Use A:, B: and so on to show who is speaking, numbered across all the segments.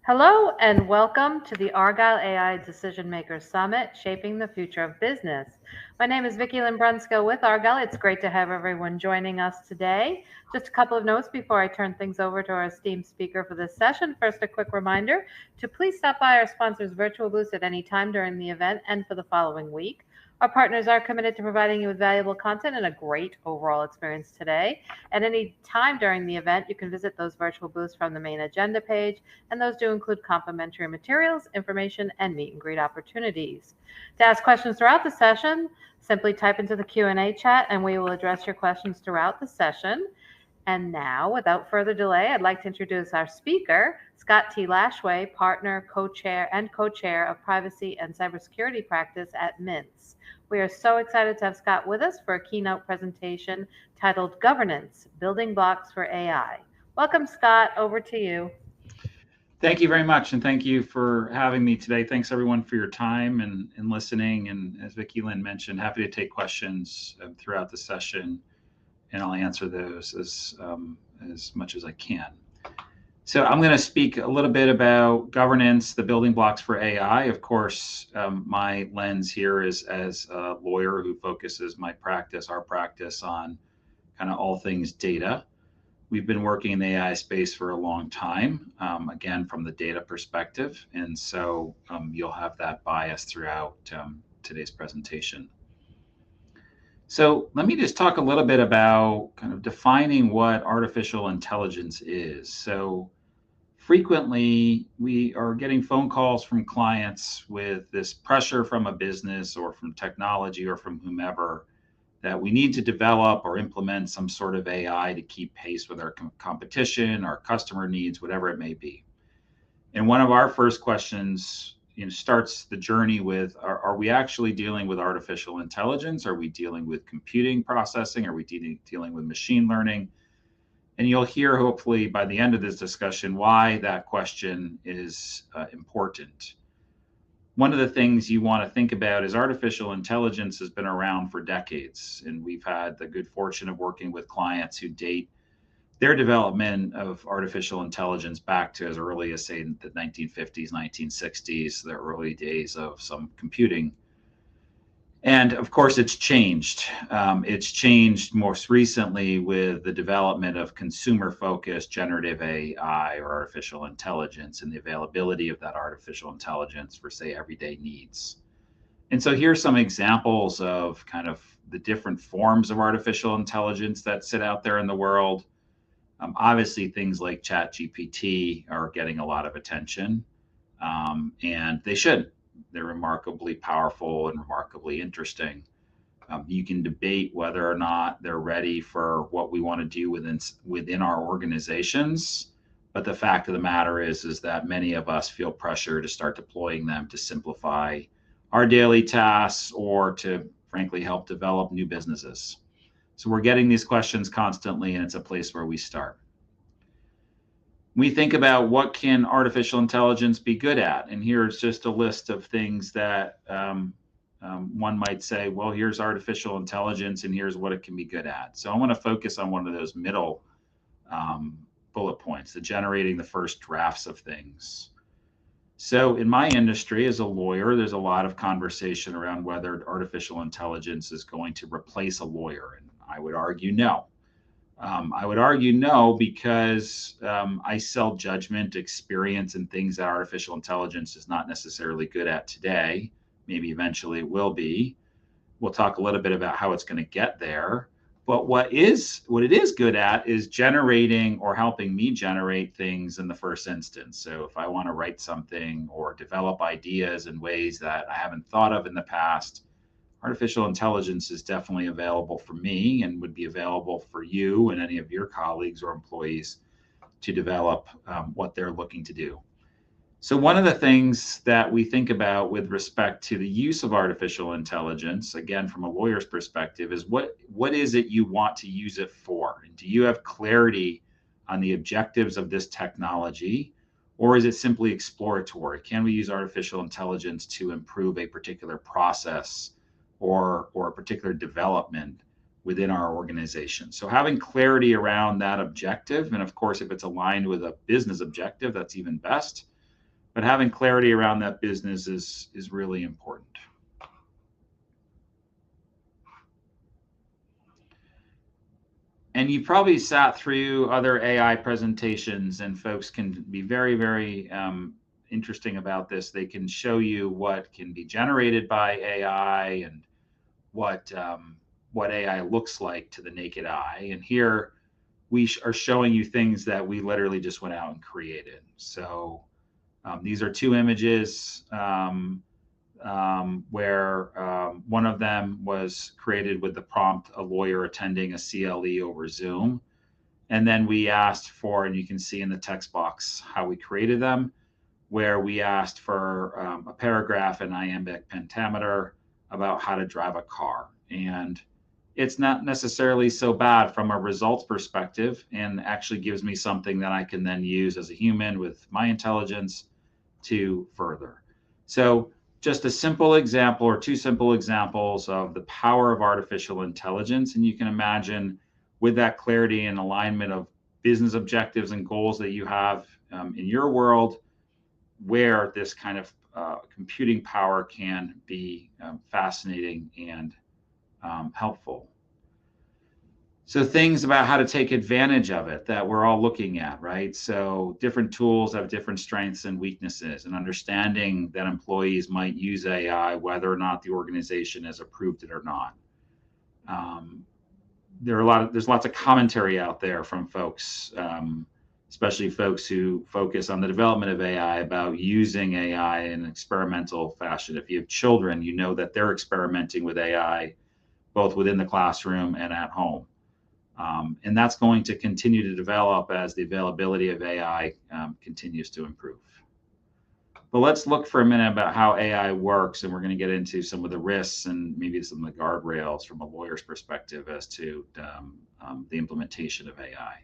A: Hello and welcome to the Argyle AI Decision Makers Summit, Shaping the Future of Business. My name is Vicki Lynn Brunskill with Argyle. It's great to have everyone joining us today. Just a couple of notes before I turn things over to our esteemed speaker for this session. First, a quick reminder to please stop by our sponsors' virtual booths at any time during the event and for the following week. Our partners are committed to providing you with valuable content and a great overall experience today. At any time during the event, you can visit those virtual booths from the main agenda page, and those do include complimentary materials, information, and meet and greet opportunities. To ask questions throughout the session, simply type into the Q&A chat, and we will address your questions throughout the session. And now, without further delay, I'd like to introduce our speaker, Scott T. Lashway, partner, co-chair, and co-chair of privacy and cybersecurity practice at Mintz. We are so excited to have Scott with us for a keynote presentation titled Governance, Building Blocks for AI. Welcome, Scott. Over to you.
B: Thank you very much, and thank you for having me today. Thanks everyone for your time and listening. And as Vicki Lynn mentioned, happy to take questions throughout the session, and I'll answer those as much as I can. So I'm going to speak a little bit about governance, the building blocks for AI. Of course, my lens here is as a lawyer who focuses our practice on kind of all things data. We've been working in the AI space for a long time, again, from the data perspective. And so you'll have that bias throughout today's presentation. So let me just talk a little bit about kind of defining what artificial intelligence is. So frequently, we are getting phone calls from clients with this pressure from a business or from technology or from whomever that we need to develop or implement some sort of AI to keep pace with our competition, our customer needs, whatever it may be. And one of our first questions starts the journey with, are we actually dealing with artificial intelligence? Are we dealing with computing processing? Are we dealing with machine learning? And you'll hear, hopefully, by the end of this discussion, why that question is important. One of the things you want to think about is artificial intelligence has been around for decades, and we've had the good fortune of working with clients who date their development of artificial intelligence back to as early as, say, the 1950s, 1960s, the early days of some computing. And of course, it's changed. It's changed most recently with the development of consumer-focused generative AI or artificial intelligence and the availability of that artificial intelligence for, say, everyday needs. And so here's some examples of kind of the different forms of artificial intelligence that sit out there in the world. Obviously, things like ChatGPT are getting a lot of attention, and they should. They're remarkably powerful and remarkably interesting. You can debate whether or not they're ready for what we want to do within our organizations. But the fact of the matter is that many of us feel pressure to start deploying them to simplify our daily tasks or to, frankly, help develop new businesses. So we're getting these questions constantly, and it's a place where we start. We think about what can artificial intelligence be good at, and here's just a list of things that one might say, well, here's artificial intelligence, and here's what it can be good at. So I want to focus on one of those middle bullet points, the generating the first drafts of things. So in my industry as a lawyer, there's a lot of conversation around whether artificial intelligence is going to replace a lawyer, and I would argue no. I would argue no because I sell judgment, experience, and things that artificial intelligence is not necessarily good at today. Maybe eventually it will be. We'll talk a little bit about how it's going to get there. But what it is good at is generating or helping me generate things in the first instance. So if I want to write something or develop ideas in ways that I haven't thought of in the past, artificial intelligence is definitely available for me and would be available for you and any of your colleagues or employees to develop what they're looking to do. So one of the things that we think about with respect to the use of artificial intelligence, again, from a lawyer's perspective, is what is it you want to use it for? And do you have clarity on the objectives of this technology, or is it simply exploratory? Can we use artificial intelligence to improve a particular process or a particular development within our organization? So having clarity around that objective, and of course, if it's aligned with a business objective, that's even best. but having clarity around that business is really important. And you probably sat through other AI presentations, and folks can be very, very interesting about this. They can show you what can be generated by AI and what AI looks like to the naked eye. And here we are showing you things that we literally just went out and created. So these are two images where one of them was created with the prompt, a lawyer attending a CLE over Zoom. And then we asked for, and you can see in the text box how we created them, where we asked for a paragraph in iambic pentameter about how to drive a car. And it's not necessarily so bad from a results perspective, and actually gives me something that I can then use as a human with my intelligence to further. So just a simple example, or two simple examples of the power of artificial intelligence. And you can imagine, with that clarity and alignment of business objectives and goals that you have in your world, where this kind of computing power can be fascinating and helpful. So things about how to take advantage of it that we're all looking at, right? So different tools have different strengths and weaknesses, and understanding that employees might use AI, whether or not the organization has approved it or not. There's lots of commentary out there from folks, especially folks who focus on the development of AI, about using AI in an experimental fashion. If you have children, you know that they're experimenting with AI, both within the classroom and at home. And that's going to continue to develop as the availability of AI continues to improve. But let's look for a minute about how AI works, and we're going to get into some of the risks and maybe some of the guardrails from a lawyer's perspective as to the implementation of AI.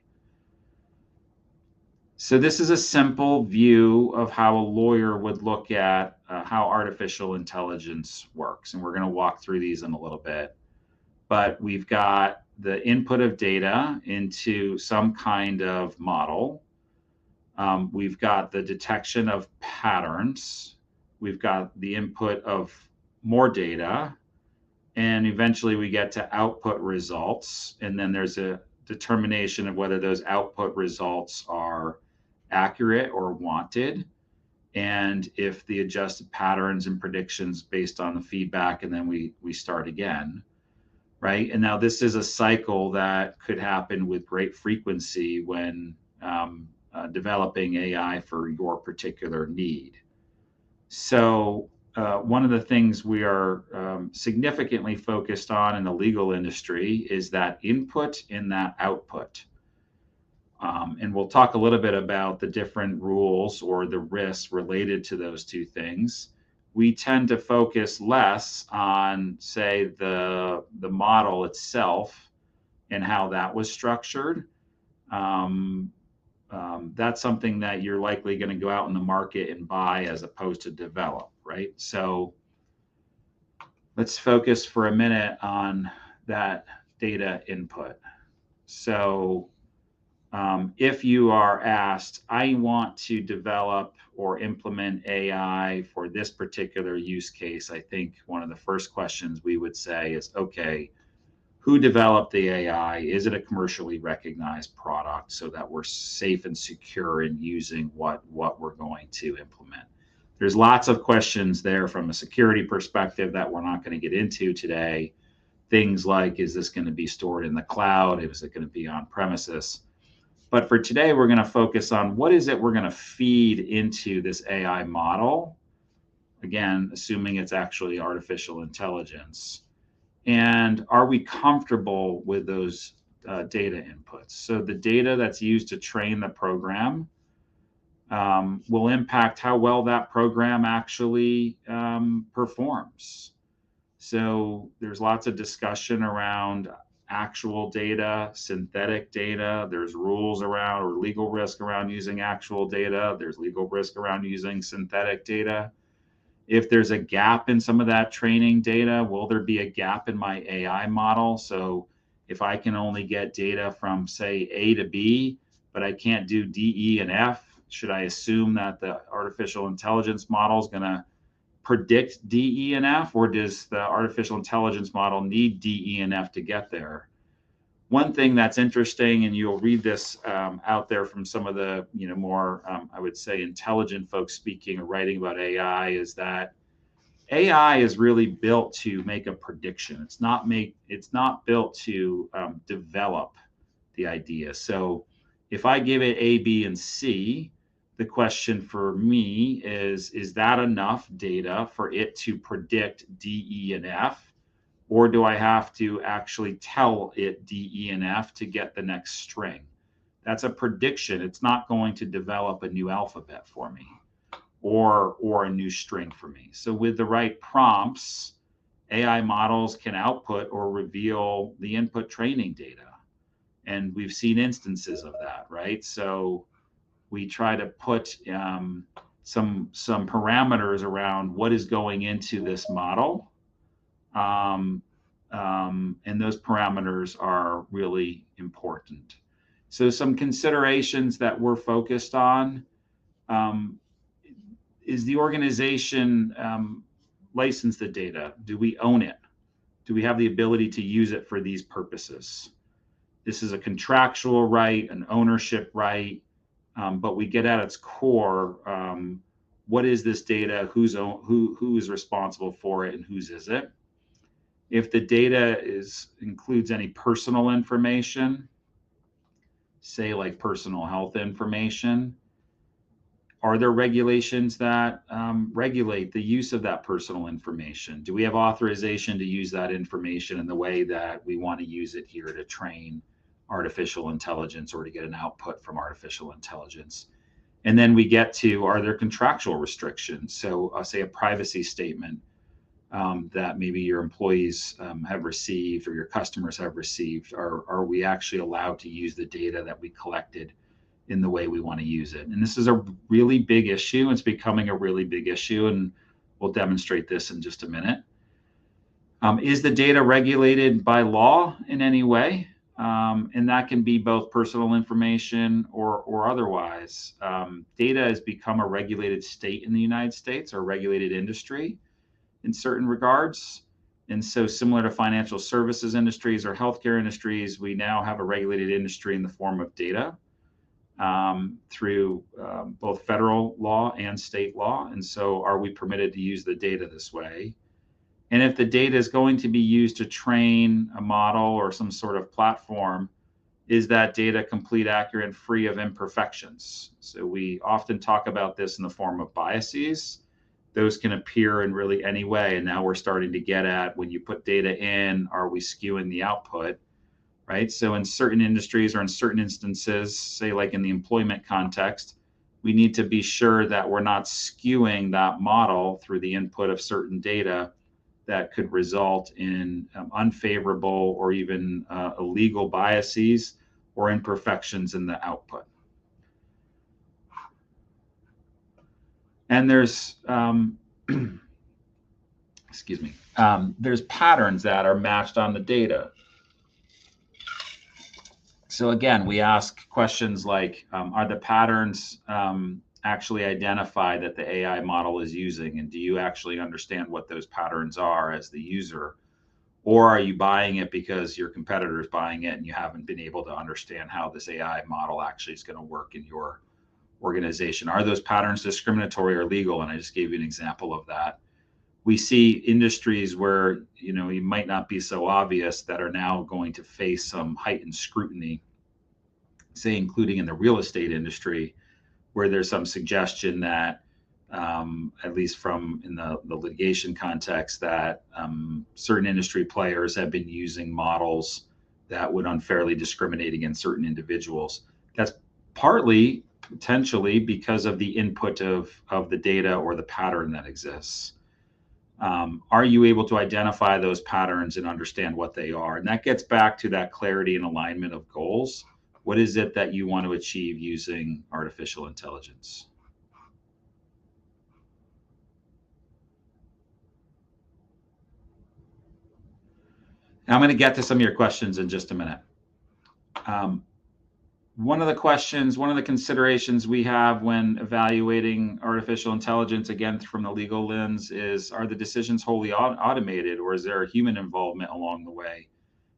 B: So this is a simple view of how a lawyer would look at how artificial intelligence works, and we're going to walk through these in a little bit. But we've got the input of data into some kind of model. We've got the detection of patterns. We've got the input of more data. And eventually we get to output results. And then there's a determination of whether those output results are accurate or wanted. And if the adjusted patterns and predictions based on the feedback, and then we start again. Right. And now this is a cycle that could happen with great frequency when developing AI for your particular need. So one of the things we are significantly focused on in the legal industry is that input and that output. And we'll talk a little bit about the different rules or the risks related to those two things. We tend to focus less on, say, the model itself and how that was structured. That's something that you're likely going to go out in the market and buy as opposed to develop, right? So let's focus for a minute on that data input. So if you are asked, I want to develop or implement AI for this particular use case, I think one of the first questions we would say is, okay, who developed the AI? Is it a commercially recognized product so that we're safe and secure in using what we're going to implement? There's lots of questions there from a security perspective that we're not going to get into today. Things like, is this going to be stored in the cloud? Is it going to be on premises? But for today, we're going to focus on what is it we're going to feed into this AI model. Again, assuming it's actually artificial intelligence. And are we comfortable with those data inputs? So the data that's used to train the program will impact how well that program actually performs. So there's lots of discussion around actual data, synthetic data. There's rules around, or legal risk around using actual data. There's legal risk around using synthetic data. If there's a gap in some of that training data, will there be a gap in my AI model? So if I can only get data from, say, A to B, but I can't do D, E, and F, Should I assume that the artificial intelligence model is going to predict D, E, and F, or does the artificial intelligence model need D, E, and F to get there? One thing that's interesting, and you'll read this out there from some of the more I would say intelligent folks speaking or writing about AI, is that AI is really built to make a prediction. It's not built to develop the idea. So if I give it A, B, and C, the question for me is that enough data for it to predict D, E, and F? Or do I have to actually tell it D, E, and F to get the next string? That's a prediction. It's not going to develop a new alphabet for me or a new string for me. So with the right prompts, AI models can output or reveal the input training data. And we've seen instances of that, right? So we try to put some parameters around what is going into this model. And those parameters are really important. So some considerations that we're focused on, is the organization license the data? Do we own it? Do we have the ability to use it for these purposes? This is a contractual right, an ownership right, but we get at its core, what is this data? Who is responsible for it, and whose is it? If the data includes any personal information, say like personal health information, are there regulations that regulate the use of that personal information? Do we have authorization to use that information in the way that we want to use it here to train artificial intelligence or to get an output from artificial intelligence? And then we get to, are there contractual restrictions? So say a privacy statement that maybe your employees have received or your customers have received. Are we actually allowed to use the data that we collected in the way we want to use it? And this is a really big issue. It's becoming a really big issue, and we'll demonstrate this in just a minute. Is the data regulated by law in any way? And that can be both personal information or otherwise. Data has become a regulated state in the United States, or regulated industry in certain regards. And so similar to financial services industries or healthcare industries, we now have a regulated industry in the form of data through both federal law and state law. And so are we permitted to use the data this way? And if the data is going to be used to train a model or some sort of platform, is that data complete, accurate, and free of imperfections? So we often talk about this in the form of biases. Those can appear in really any way. And now we're starting to get at, when you put data in, are we skewing the output? Right? So in certain industries or in certain instances, say like in the employment context, we need to be sure that we're not skewing that model through the input of certain data that could result in unfavorable or even illegal biases or imperfections in the output. And there's, excuse me, there's patterns that are matched on the data. So again, we ask questions like, are the patterns actually identified that the AI model is using? And do you actually understand what those patterns are as the user? Or are you buying it because your competitor is buying it and you haven't been able to understand how this AI model actually is going to work in your organization? Are those patterns discriminatory or legal? And I just gave you an example of that. We see industries where, you might not be so obvious, that are now going to face some heightened scrutiny, say, including in the real estate industry, where there's some suggestion that, at least from in the litigation context, that certain industry players have been using models that would unfairly discriminate against certain individuals. That's partly potentially because of the input of the data or the pattern that exists. Are you able to identify those patterns and understand what they are? And that gets back to that clarity and alignment of goals. What is it that you want to achieve using artificial intelligence? Now, I'm going to get to some of your questions in just a minute. One of the considerations we have when evaluating artificial intelligence, again, from the legal lens, is, are the decisions wholly automated, or is there a human involvement along the way?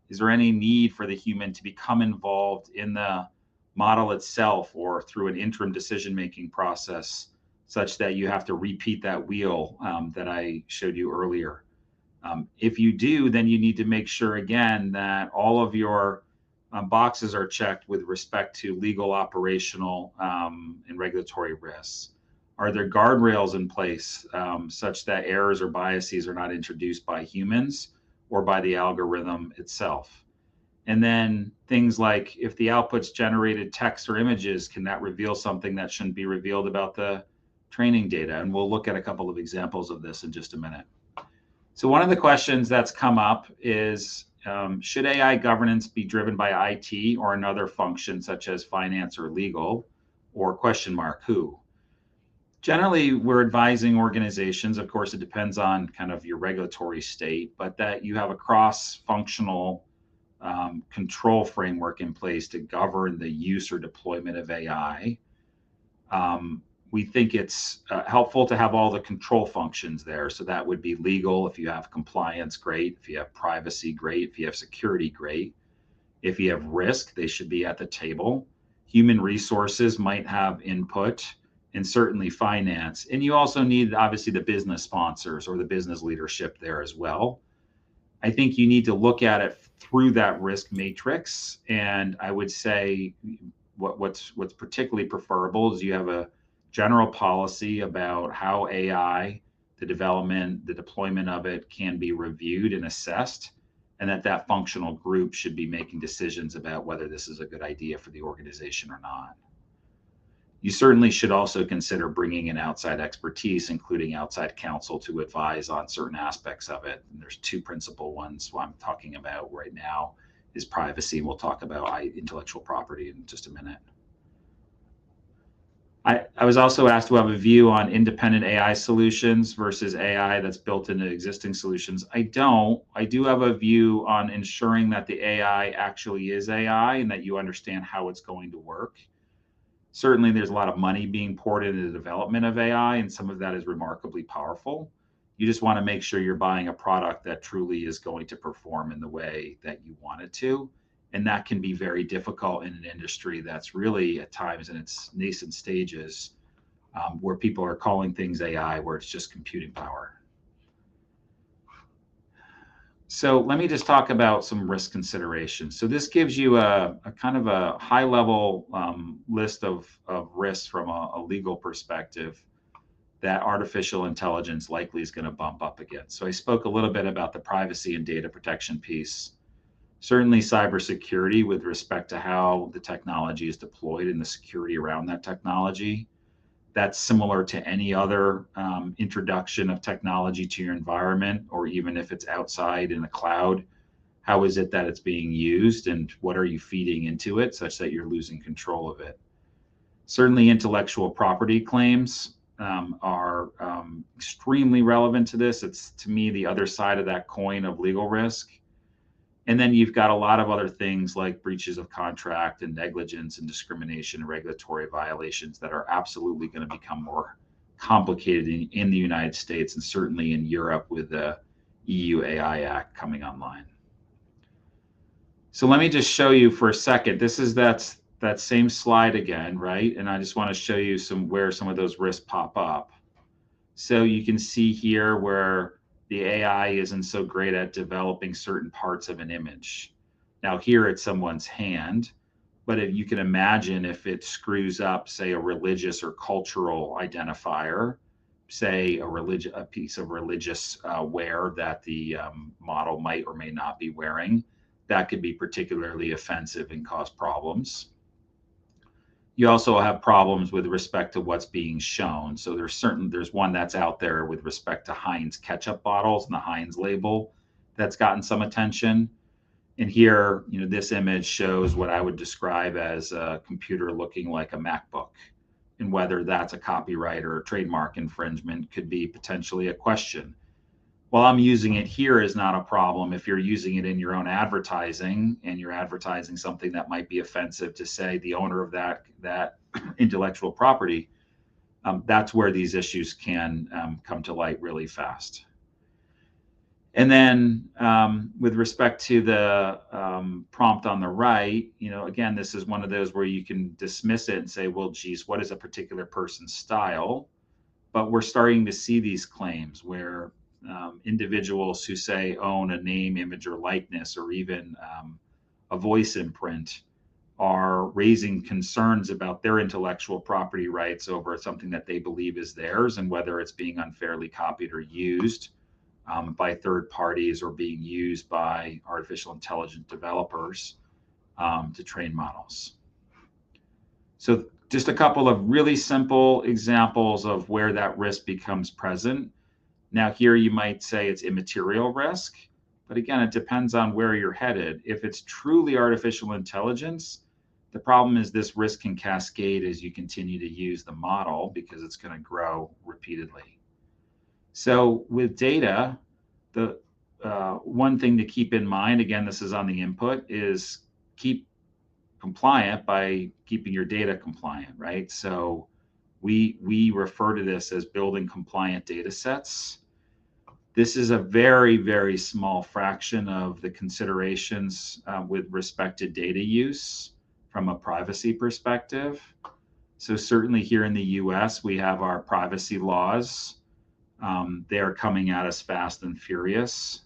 B: Is there any need for the human to become involved in the model itself or through an interim decision-making process, such that you have to repeat that wheel that I showed you earlier? If you do, then you need to make sure, again, that all of your boxes are checked with respect to legal, operational, and regulatory risks. Are there guardrails in place such that errors or biases are not introduced by humans or by the algorithm itself? And then things like, if the output's generated text or images, can that reveal something that shouldn't be revealed about the training data? And we'll look at a couple of examples of this in just a minute. So one of the questions that's come up is, should AI governance be driven by IT or another function such as finance or legal, or question mark, who? Generally, we're advising organizations, of course, it depends on kind of your regulatory state, but that you have a cross-functional control framework in place to govern the use or deployment of AI. We think it's helpful to have all the control functions there. So that would be legal. If you have compliance, great. If you have privacy, great. If you have security, great. If you have risk, they should be at the table. Human resources might have input, and certainly finance. And you also need, obviously, the business sponsors or the business leadership there as well. I think you need to look at it through that risk matrix. And I would say what's particularly preferable is you have a general policy about how AI, the development, the deployment of it, can be reviewed and assessed, and that functional group should be making decisions about whether this is a good idea for the organization or not. You certainly should also consider bringing in outside expertise, including outside counsel, to advise on certain aspects of it. And there's two principal ones. What I'm talking about right now is privacy. We'll talk about intellectual property in just a minute. I was also asked to have a view on independent AI solutions versus AI that's built into existing solutions. I don't. I do have a view on ensuring that the AI actually is AI and that you understand how it's going to work. Certainly, there's a lot of money being poured into the development of AI, and some of that is remarkably powerful. You just want to make sure you're buying a product that truly is going to perform in the way that you want it to. And that can be very difficult in an industry that's really at times in its nascent stages, where people are calling things AI, where it's just computing power. So let me just talk about some risk considerations. So this gives you a kind of a high level list of risks from a legal perspective that artificial intelligence likely is going to bump up against. So I spoke a little bit about the privacy and data protection piece. Certainly cybersecurity with respect to how the technology is deployed and the security around that technology. That's similar to any other introduction of technology to your environment, or even if it's outside in the cloud. How is it that it's being used, and what are you feeding into it such that you're losing control of it? Certainly intellectual property claims are extremely relevant to this. It's, to me, the other side of that coin of legal risk. And then you've got a lot of other things like breaches of contract and negligence and discrimination and regulatory violations that are absolutely going to become more complicated in the United States and certainly in Europe with the EU AI Act coming online. So let me just show you for a second. This is that same slide again, right? And I just want to show you where some of those risks pop up. So you can see here where the AI isn't so great at developing certain parts of an image. Now here it's someone's hand, but if you can imagine if it screws up, say, a religious or cultural identifier, say a piece of religious wear that the model might or may not be wearing, that could be particularly offensive and cause problems. You also have problems with respect to what's being shown. So there's one that's out there with respect to Heinz ketchup bottles and the Heinz label that's gotten some attention. And here, this image shows what I would describe as a computer looking like a MacBook. And whether that's a copyright or a trademark infringement could be potentially a question. while I'm using it here is not a problem, if you're using it in your own advertising and you're advertising something that might be offensive to, say, the owner of that intellectual property, that's where these issues can come to light really fast. And then with respect to the prompt on the right, again, this is one of those where you can dismiss it and say, well, geez, what is a particular person's style? But we're starting to see these claims where individuals who say own a name, image, or likeness, or even a voice imprint, are raising concerns about their intellectual property rights over something that they believe is theirs, and whether it's being unfairly copied or used by third parties, or being used by artificial intelligence developers to train models. So just a couple of really simple examples of where that risk becomes present. Now here you might say it's immaterial risk, but again, it depends on where you're headed. If it's truly artificial intelligence, the problem is this risk can cascade as you continue to use the model, because it's going to grow repeatedly. So with data, the one thing to keep in mind, again, this is on the input, is keep compliant by keeping your data compliant, right? So we refer to this as building compliant data sets. This is a very, very small fraction of the considerations with respect to data use from a privacy perspective. So certainly here in the US, we have our privacy laws. They are coming at us fast and furious.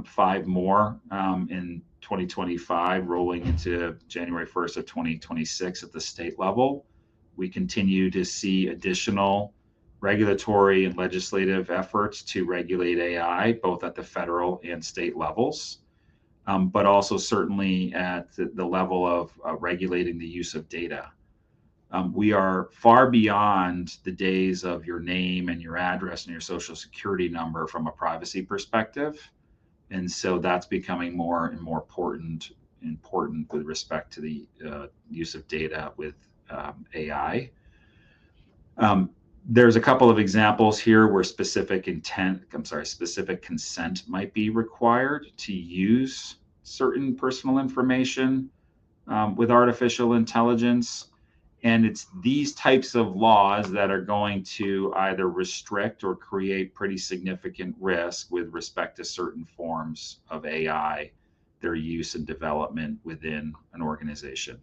B: 5 more in 2025, rolling into January 1st of 2026 at the state level. We continue to see additional regulatory and legislative efforts to regulate AI, both at the federal and state levels, but also certainly at the level of regulating the use of data. We are far beyond the days of your name and your address and your social security number from a privacy perspective. And so that's becoming more and more important with respect to the use of data with AI. There's a couple of examples here where specific consent might be required to use certain personal information with artificial intelligence. And it's these types of laws that are going to either restrict or create pretty significant risk with respect to certain forms of AI, their use and development within an organization.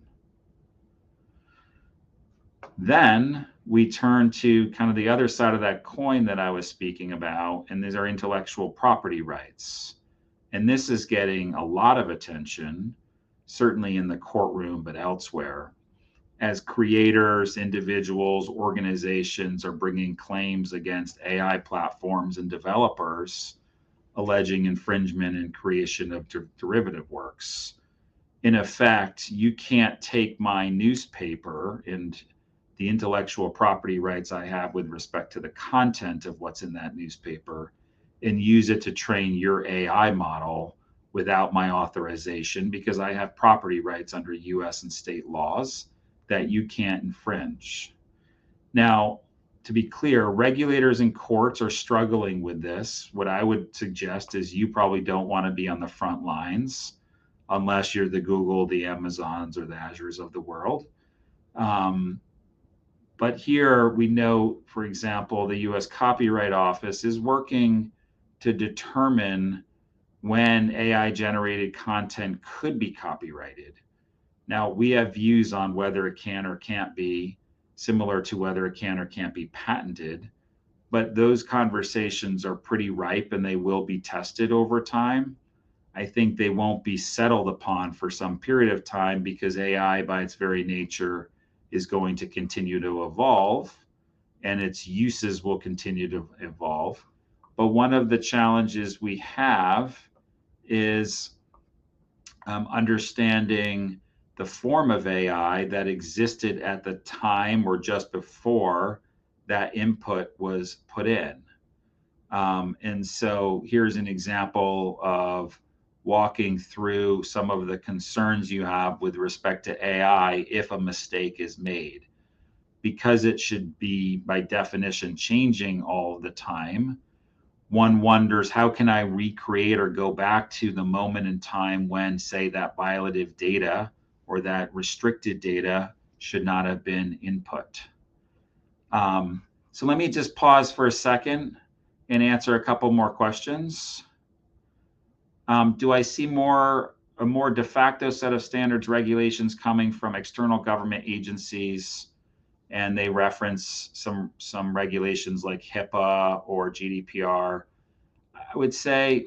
B: Then we turn to kind of the other side of that coin that I was speaking about, and these are intellectual property rights. And this is getting a lot of attention, certainly in the courtroom, but elsewhere, as creators, individuals, organizations are bringing claims against AI platforms and developers, alleging infringement and creation of derivative works. In effect, you can't take my newspaper and the intellectual property rights I have with respect to the content of what's in that newspaper and use it to train your AI model without my authorization, because I have property rights under US and state laws that you can't infringe. Now, to be clear, regulators and courts are struggling with this. What I would suggest is you probably don't want to be on the front lines unless you're the Google, the Amazons, or the Azures of the world. But here we know, for example, the US Copyright Office is working to determine when AI generated content could be copyrighted. Now, we have views on whether it can or can't be, similar to whether it can or can't be patented, but those conversations are pretty ripe and they will be tested over time. I think they won't be settled upon for some period of time, because AI by its very nature is going to continue to evolve and its uses will continue to evolve. But one of the challenges we have is understanding the form of AI that existed at the time or just before that input was put in. And so here's an example of walking through some of the concerns you have with respect to AI if a mistake is made. Because it should be, by definition, changing all the time, one wonders, how can I recreate or go back to the moment in time when, say, that violative data or that restricted data should not have been input? So let me just pause for a second and answer a couple more questions. Do I see a more de facto set of standards regulations coming from external government agencies? And they reference some regulations like HIPAA or GDPR. I would say,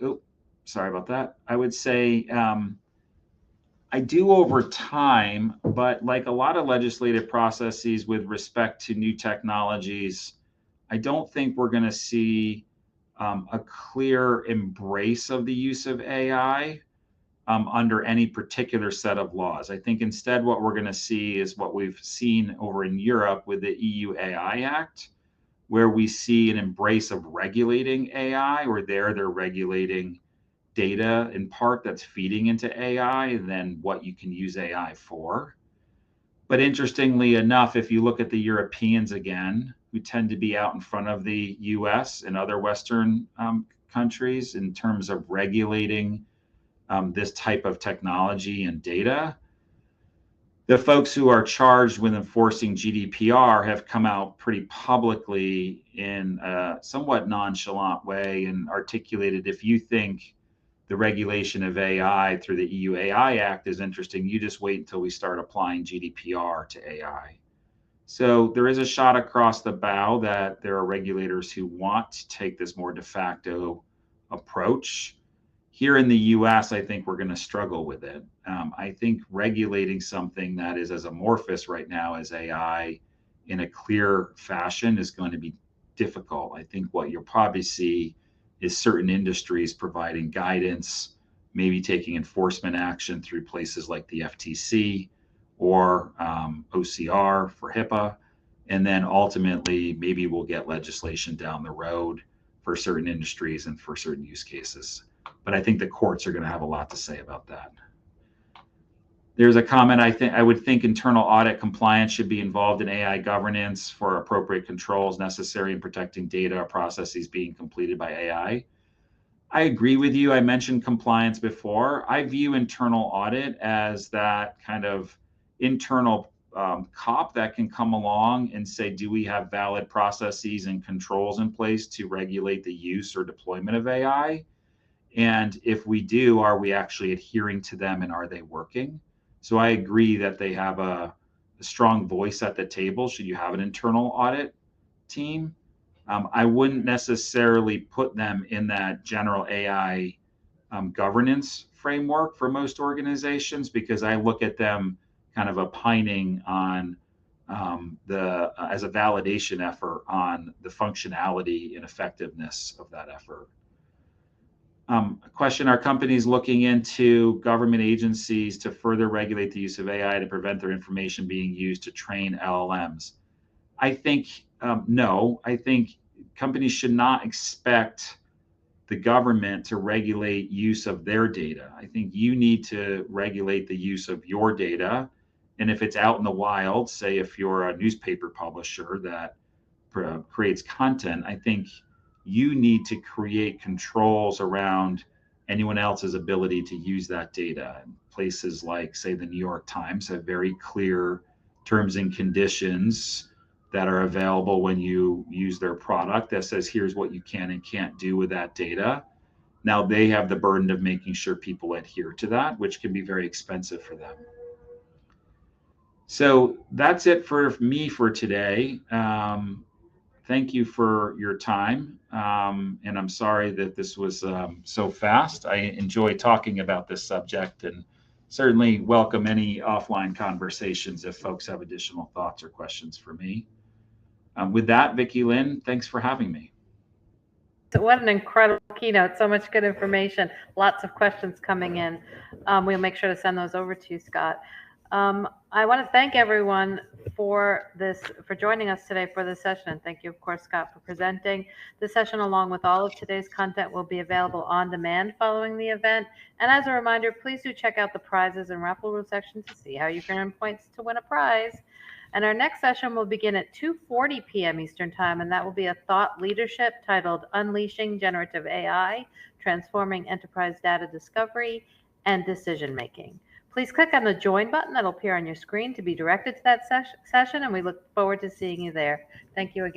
B: sorry about that. I would say I do over time, but like a lot of legislative processes with respect to new technologies, I don't think we're going to see a clear embrace of the use of AI under any particular set of laws. I think instead what we're going to see is what we've seen over in Europe with the EU AI Act, where we see an embrace of regulating AI, or they're regulating data in part that's feeding into AI and then what you can use AI for. But interestingly enough, if you look at the Europeans again, who tend to be out in front of the US and other Western countries in terms of regulating this type of technology and data, the folks who are charged with enforcing GDPR have come out pretty publicly in a somewhat nonchalant way and articulated, if you think the regulation of AI through the EU AI Act is interesting, you just wait until we start applying GDPR to AI. So there is a shot across the bow that there are regulators who want to take this more de facto approach. Here in the US, I think we're going to struggle with it. I think regulating something that is as amorphous right now as AI in a clear fashion is going to be difficult. I think what you'll probably see is certain industries providing guidance, maybe taking enforcement action through places like the FTC or OCR for HIPAA. And then ultimately, maybe we'll get legislation down the road for certain industries and for certain use cases. But I think the courts are going to have a lot to say about that. There's a comment, I would think internal audit compliance should be involved in AI governance for appropriate controls necessary in protecting data or processes being completed by AI. I agree with you. I mentioned compliance before. I view internal audit as that kind of internal cop that can come along and say, do we have valid processes and controls in place to regulate the use or deployment of AI? And if we do, are we actually adhering to them and are they working? So I agree that they have a strong voice at the table should you have an internal audit team. I wouldn't necessarily put them in that general AI governance framework for most organizations, because I look at them kind of opining on as a validation effort on the functionality and effectiveness of that effort. A question, are companies looking into government agencies to further regulate the use of AI to prevent their information being used to train LLMs? I think no. I think companies should not expect the government to regulate use of their data. I think you need to regulate the use of your data. And if it's out in the wild, say if you're a newspaper publisher that creates content, I think you need to create controls around anyone else's ability to use that data. And places like, say, the New York Times have very clear terms and conditions that are available when you use their product that says, here's what you can and can't do with that data. Now they have the burden of making sure people adhere to that, which can be very expensive for them. So that's it for me for today. Thank you for your time. And I'm sorry that this was so fast. I enjoy talking about this subject and certainly welcome any offline conversations if folks have additional thoughts or questions for me. With that, Vicki Lynn, thanks for having me.
A: What an incredible keynote. So much good information. Lots of questions coming in. We'll make sure to send those over to you, Scott. I want to thank everyone for joining us today for this session. And thank you, of course, Scott, for presenting. The session, along with all of today's content, will be available on demand following the event. And as a reminder, please do check out the prizes and raffle rules section to see how you can earn points to win a prize. And our next session will begin at 2:40 p.m. Eastern Time, and that will be a thought leadership titled Unleashing Generative AI, Transforming Enterprise Data Discovery and Decision Making. Please click on the join button that'll appear on your screen to be directed to that session, and we look forward to seeing you there. Thank you again.